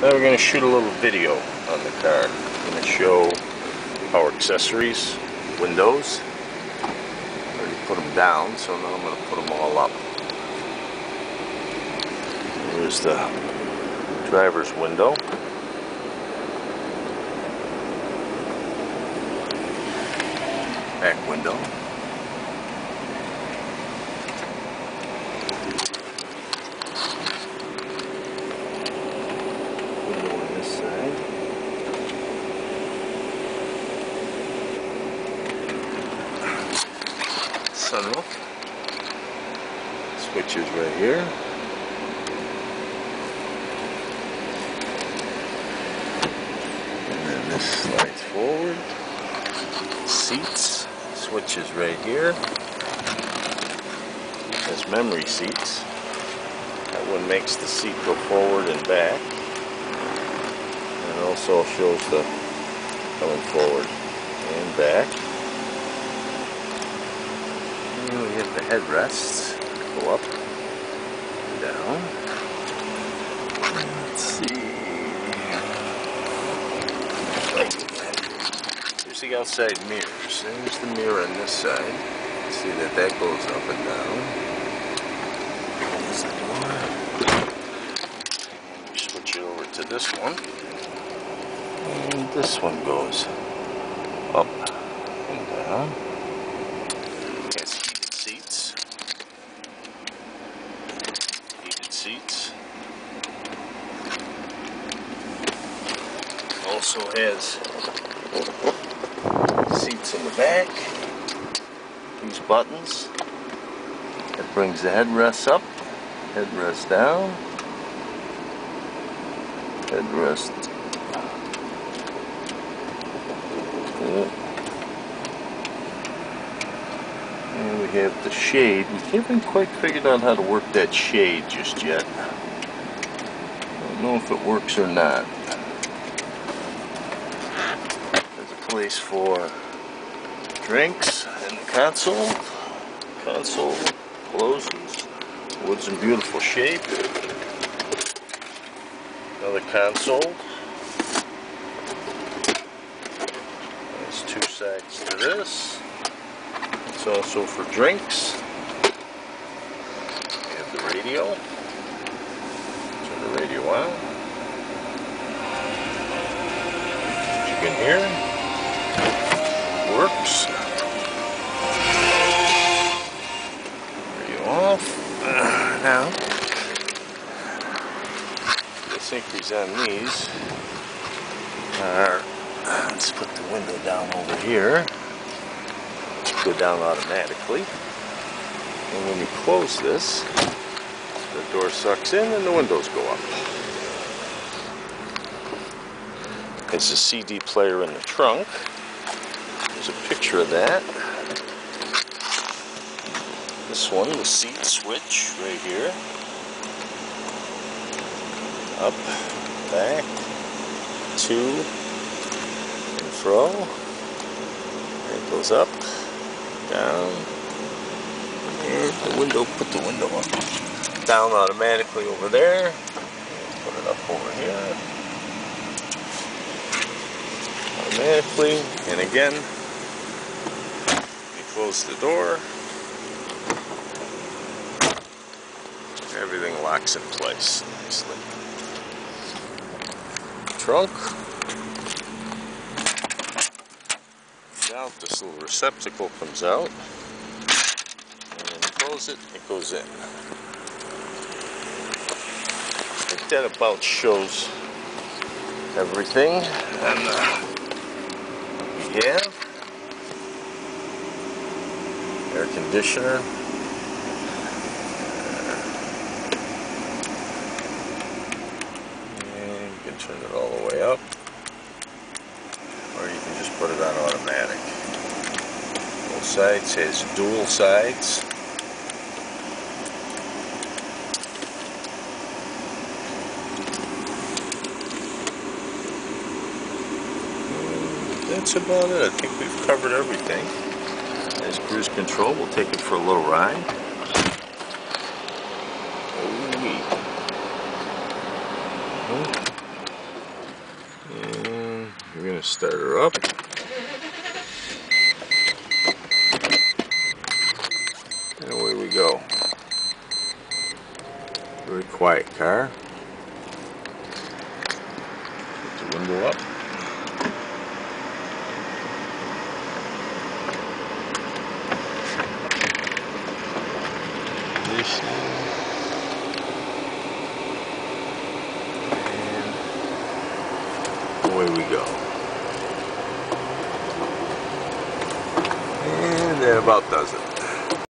Now we're going to shoot a little video on the car. I'm going to show our accessories, windows. I already put them down, so now I'm going to put them all up. Here's the driver's window. Back window. Window on this side. Sunroof. Switches right here. And then this slides forward. Seats. Switches right here. There's memory seats. That one makes the seat go forward and back. And it also shows the going forward and back. And we have the headrests. Go up and down. Let's see. Here's the outside mirrors. There's the mirror on this side. See that goes up and down. There's the door. And we switch it over to this one. And this one goes up and down. It has heated seats. Heated seats. Also has seats in the back. These buttons. That brings the headrest up, headrest down, headrest up. And we have the shade. We haven't quite figured out how to work that shade just yet. I don't know if it works or not. There's a place for drinks and the console. Console closes. Wood's in beautiful shape. Another console. There's two sides to this. It's also for drinks. We have the radio. Turn the radio on. As you can hear, works. Radio off. Now, the synchros on these are, let's put the window down over here. Go down automatically. And when you close this, the door sucks in and the windows go up. It's a CD player in the trunk. There's a picture of that. This one, the seat switch right here. Up, back, to, and fro. It goes up, down, and the window, put the window up. Down automatically over there. Put it up over here. Automatically, and again, you close the door. Everything locks in place nicely. Trunk. Out, this little receptacle comes out. And when you close it, it goes in. I think that about shows everything. And we have air conditioner. Turn it all the way up, or you can just put it on automatic. Both sides has dual sides. And that's about it. I think we've covered everything. There's cruise control. We'll take it for a little ride. Ooh-wee. gonna start her up. And away we go. Very quiet car. Put the window up. Conditioning. And away we go. And that about does it.